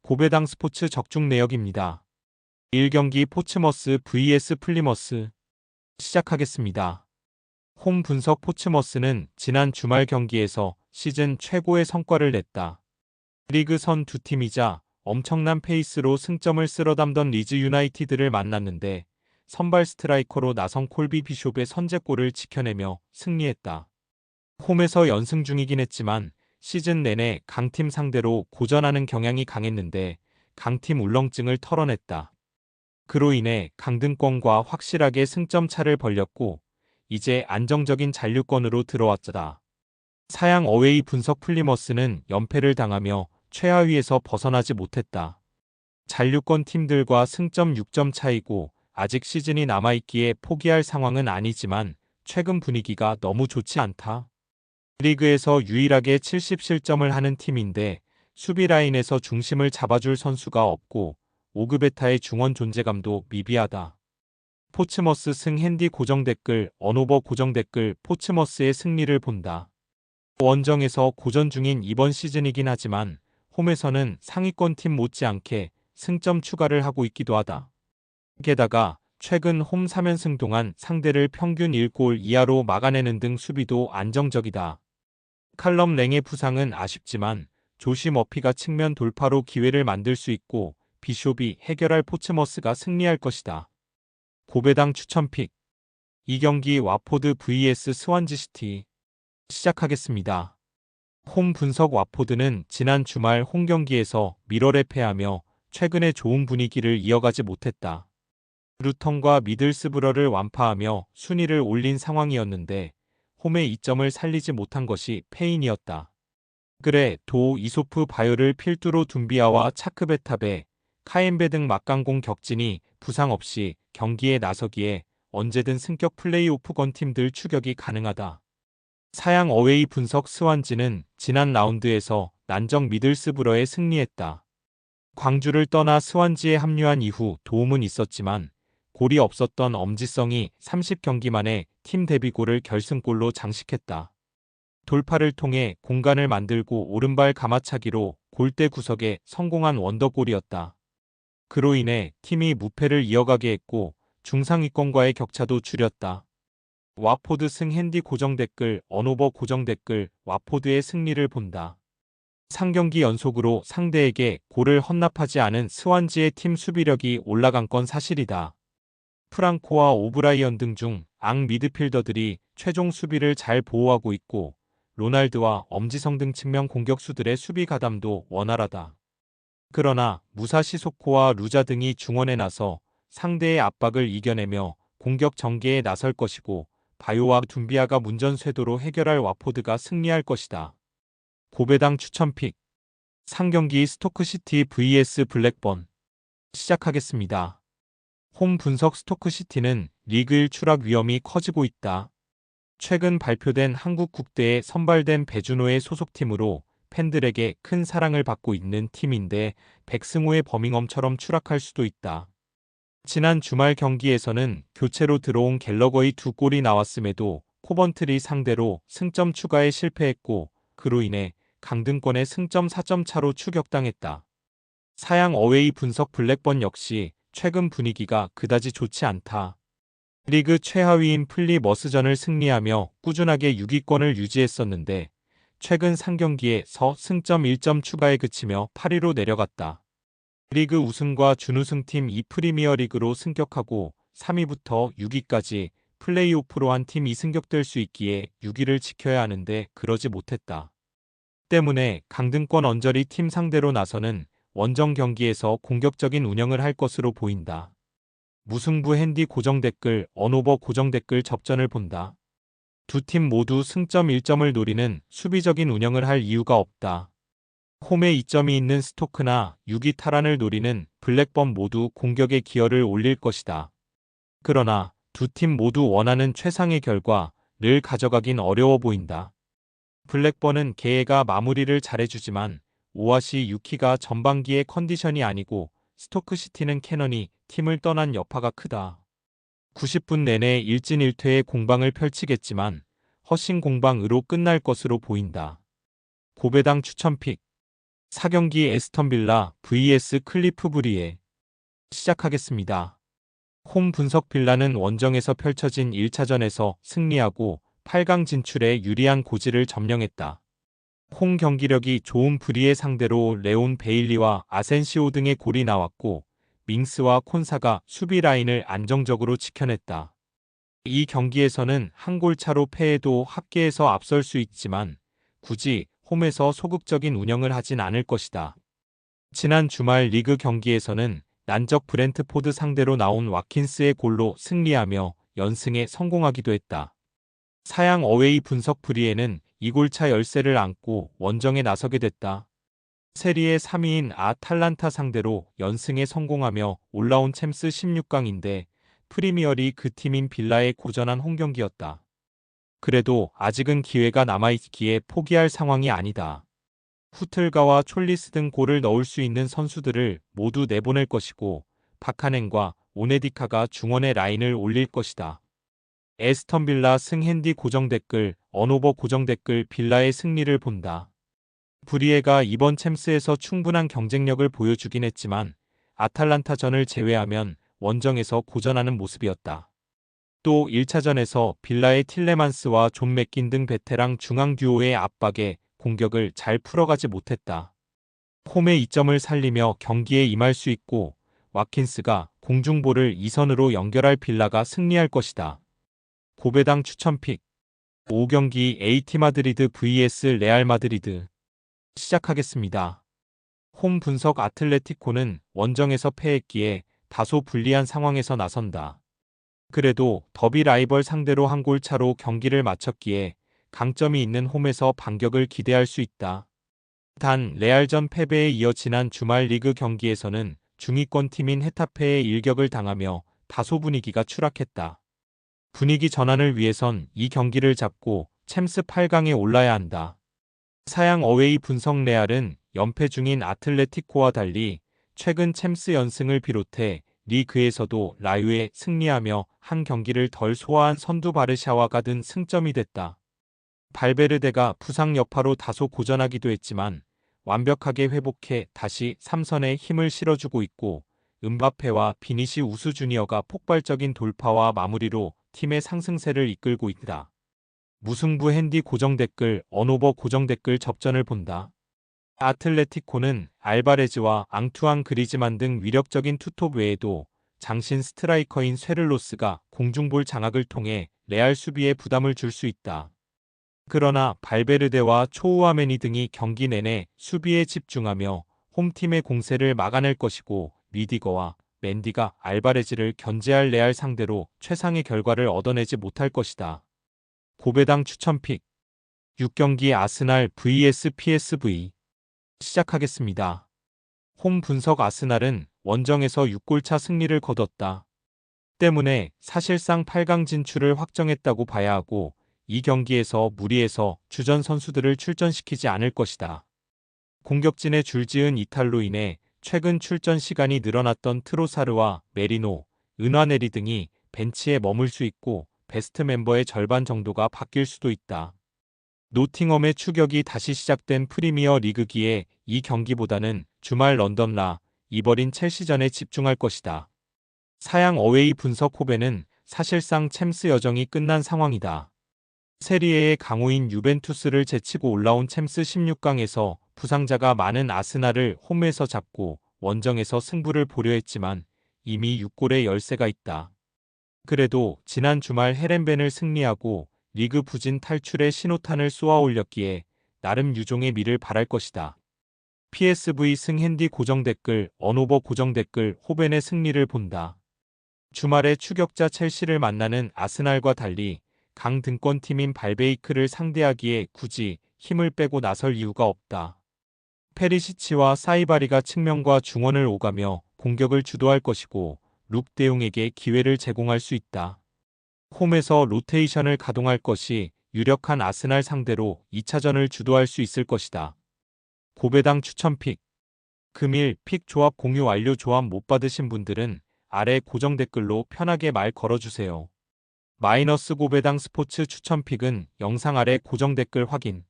고배당 스포츠 적중 내역입니다. 1경기 포츠머스 vs 플리머스 시작하겠습니다. 홈 분석 포츠머스는 지난 주말 경기에서 시즌 최고의 성과를 냈다. 리그 선 두 팀이자 엄청난 페이스로 승점을 쓸어담던 리즈 유나이티드를 만났는데 선발 스트라이커로 나선 콜비 비숍의 선제골을 지켜내며 승리했다. 홈에서 연승 중이긴 했지만 시즌 내내 강팀 상대로 고전하는 경향이 강했는데 강팀 울렁증을 털어냈다. 그로 인해 강등권과 확실하게 승점 차를 벌렸고 이제 안정적인 잔류권으로 들어왔다. 사양 어웨이 분석 플리머스는 연패를 당하며 최하위에서 벗어나지 못했다. 잔류권 팀들과 승점 6점 차이고 아직 시즌이 남아있기에 포기할 상황은 아니지만 최근 분위기가 너무 좋지 않다. 리그에서 유일하게 70실점을 하는 팀인데 수비 라인에서 중심을 잡아줄 선수가 없고 오그베타의 중원 존재감도 미비하다. 포츠머스 승 핸디 고정 댓글 언오버 고정 댓글 포츠머스의 승리를 본다. 원정에서 고전 중인 이번 시즌이긴 하지만 홈에서는 상위권 팀 못지않게 승점 추가를 하고 있기도 하다. 게다가 최근 홈 3연승 동안 상대를 평균 1골 이하로 막아내는 등 수비도 안정적이다. 칼럼 랭의 부상은 아쉽지만 조시 머피가 측면 돌파로 기회를 만들 수 있고 비숍이 해결할 포츠머스가 승리할 것이다. 고배당 추천픽 2경기 와포드 vs 스완지시티 시작하겠습니다. 홈 분석 와포드는 지난 주말 홈 경기에서 미러에 패하며 최근에 좋은 분위기를 이어가지 못했다. 루턴과 미들스브러를 완파하며 순위를 올린 상황이었는데 홈의 이점을 살리지 못한 것이 패인이었다. 그래 도 이소프 바요를 필두로 둠비아와 차크베탑에 카엠베 등 막강공 격진이 부상 없이 경기에 나서기에 언제든 승격 플레이오프권 팀들 추격이 가능하다. 사양 어웨이 분석 스완지는 지난 라운드에서 난적 미들스브러에 승리했다. 광주를 떠나 스완지에 합류한 이후 도움은 있었지만 골이 없었던 엄지성이 30경기 만에 팀 데뷔골을 결승골로 장식했다. 돌파를 통해 공간을 만들고 오른발 가마차기로 골대 구석에 성공한 원더골이었다. 그로 인해 팀이 무패를 이어가게 했고 중상위권과의 격차도 줄였다. 와포드 승 핸디 고정 댓글 언오버 고정 댓글 와포드의 승리를 본다. 3경기 연속으로 상대에게 골을 헌납하지 않은 스완지의 팀 수비력이 올라간 건 사실이다. 프랑코와 오브라이언 등 중 앙 미드필더들이 최종 수비를 잘 보호하고 있고 로날드와 엄지성 등 측면 공격수들의 수비 가담도 원활하다. 그러나 무사시 소코와 루자 등이 중원에 나서 상대의 압박을 이겨내며 공격 전개에 나설 것이고 바요와 둠비아가 문전 쇄도로 해결할 와포드가 승리할 것이다. 고배당 추천픽 3경기 스토크시티 vs 블랙번 시작하겠습니다. 홈 분석 스토크시티는 리그 1 추락 위험이 커지고 있다. 최근 발표된 한국 국대에 선발된 배준호의 소속팀으로 팬들에게 큰 사랑을 받고 있는 팀인데 백승호의 버밍엄처럼 추락할 수도 있다. 지난 주말 경기에서는 교체로 들어온 갤러거의 2골이 나왔음에도 코번트리 상대로 승점 추가에 실패했고 그로 인해 강등권의 승점 4점 차로 추격당했다. 사양 어웨이 분석 블랙번 역시 최근 분위기가 그다지 좋지 않다. 리그 최하위인 플리머스전을 승리하며 꾸준하게 6위권을 유지했었는데 최근 3경기에서 승점 1점 추가에 그치며 8위로 내려갔다. 리그 우승과 준우승팀 2프리미어리그로 승격하고 3위부터 6위까지 플레이오프로 한 팀이 승격될 수 있기에 6위를 지켜야 하는데 그러지 못했다. 때문에 강등권 언저리 팀 상대로 나서는 원정 경기에서 공격적인 운영을 할 것으로 보인다. 무승부 핸디 고정 댓글 언오버 고정 댓글 접전을 본다. 두 팀 모두 승점 1점을 노리는 수비적인 운영을 할 이유가 없다. 홈에 이점이 있는 스토크나 6위 탈환을 노리는 블랙번 모두 공격에 기여를 올릴 것이다. 그러나 두 팀 모두 원하는 최상의 결과를 가져가긴 어려워 보인다. 블랙번은 개해가 마무리를 잘해주지만 오아시 유키가 전반기의 컨디션이 아니고 스토크시티는 캐넌이 팀을 떠난 여파가 크다. 90분 내내 일진일퇴의 공방을 펼치겠지만 허신 공방으로 끝날 것으로 보인다. 고배당 추천픽 4경기 에스턴 빌라 vs 클리프 브리에 시작하겠습니다. 홈 분석 빌라는 원정에서 펼쳐진 1차전에서 승리하고 8강 진출에 유리한 고지를 점령했다. 홈 경기력이 좋은 브리에 상대로 레온 베일리와 아센시오 등의 골이 나왔고 밍스와 콘사가 수비 라인을 안정적으로 지켜냈다. 이 경기에서는 한 골 차로 패해도 합계에서 앞설 수 있지만 굳이 홈에서 소극적인 운영을 하진 않을 것이다. 지난 주말 리그 경기에서는 난적 브렌트포드 상대로 나온 와킨스의 골로 승리하며 연승에 성공하기도 했다. 사양 어웨이 분석 브리에는 2골차 열세를 안고 원정에 나서게 됐다. 세리에 3위인 아탈란타 상대로 연승에 성공하며 올라온 챔스 16강인데 프리미어리 그 팀인 빌라에 고전한 홈경기였다. 그래도 아직은 기회가 남아있기에 포기할 상황이 아니다. 후틀가와 촐리스 등 골을 넣을 수 있는 선수들을 모두 내보낼 것이고 바카넨과 오네디카가 중원의 라인을 올릴 것이다. 에스턴 빌라 승핸디 고정 댓글, 언오버 고정 댓글 빌라의 승리를 본다. 브리에가 이번 챔스에서 충분한 경쟁력을 보여주긴 했지만 아탈란타전을 제외하면 원정에서 고전하는 모습이었다. 또 1차전에서 빌라의 틸레만스와 존 맥긴 등 베테랑 중앙 듀오의 압박에 공격을 잘 풀어가지 못했다. 홈의 이점을 살리며 경기에 임할 수 있고 와킨스가 공중볼을 2선으로 연결할 빌라가 승리할 것이다. 고배당 추천픽 5경기 AT 마드리드 vs 레알 마드리드 시작하겠습니다. 홈 분석 아틀레티코는 원정에서 패했기에 다소 불리한 상황에서 나선다. 그래도 더비 라이벌 상대로 한 골 차로 경기를 마쳤기에 강점이 있는 홈에서 반격을 기대할 수 있다. 단 레알전 패배에 이어 지난 주말 리그 경기에서는 중위권 팀인 헤타페에 일격을 당하며 다소 분위기가 추락했다. 분위기 전환을 위해선 이 경기를 잡고 챔스 8강에 올라야 한다. 사양 어웨이 분석 레알은 연패 중인 아틀레티코와 달리 최근 챔스 연승을 비롯해 리그에서도 라유에 승리하며 한 경기를 덜 소화한 선두 바르샤와 같은 승점이 됐다. 발베르데가 부상 여파로 다소 고전하기도 했지만 완벽하게 회복해 다시 3선에 힘을 실어주고 있고 음바페와 비니시 우스 주니어가 폭발적인 돌파와 마무리로 팀의 상승세를 이끌고 있다. 무승부 핸디 고정 댓글, 언오버 고정 댓글 접전을 본다. 아틀레티코는 알바레즈와 앙투안 그리즈만 등 위력적인 투톱 외에도 장신 스트라이커인 쇠를로스가 공중볼 장악을 통해 레알 수비에 부담을 줄 수 있다. 그러나 발베르데와 초우아메니 등이 경기 내내 수비에 집중하며 홈팀의 공세를 막아낼 것이고 리디거와 맨디가 알바레즈를 견제할 레알 상대로 최상의 결과를 얻어내지 못할 것이다. 고배당 추천픽 6경기 아스날 vs PSV 시작하겠습니다. 홈 분석 아스날은 원정에서 6골차 승리를 거뒀다. 때문에 사실상 8강 진출을 확정했다고 봐야 하고 이 경기에서 무리해서 주전 선수들을 출전시키지 않을 것이다. 공격진에 줄지은 이탈로 인해 최근 출전 시간이 늘어났던 트로사르와 메리노, 은화네리 등이 벤치에 머물 수 있고 베스트 멤버의 절반 정도가 바뀔 수도 있다. 노팅엄의 추격이 다시 시작된 프리미어 리그기에 이 경기보다는 주말 런던라 이버린 첼시전에 집중할 것이다. 사양 어웨이 분석 호배는 사실상 챔스 여정이 끝난 상황이다. 세리에의 강호인 유벤투스를 제치고 올라온 챔스 16강에서 부상자가 많은 아스날을 홈에서 잡고 원정에서 승부를 보려 했지만 이미 6골의 열세가 있다. 그래도 지난 주말 헤렌벤을 승리하고 리그 부진 탈출의 신호탄을 쏘아 올렸기에 나름 유종의 미를 바랄 것이다. PSV 승핸디 고정 댓글, 언오버 고정 댓글, 호벤의 승리를 본다. 주말에 추격자 첼시를 만나는 아스날과 달리 강등권팀인 발베이크를 상대하기에 굳이 힘을 빼고 나설 이유가 없다. 페리시치와 사이바리가 측면과 중원을 오가며 공격을 주도할 것이고 룩 대용에게 기회를 제공할 수 있다. 홈에서 로테이션을 가동할 것이 유력한 아스날 상대로 2차전을 주도할 수 있을 것이다. 고배당 추천픽 금일 픽 조합 공유 완료. 조합 못 받으신 분들은 아래 고정 댓글로 편하게 말 걸어주세요. 마이너스 고배당 스포츠 추천픽은 영상 아래 고정 댓글 확인.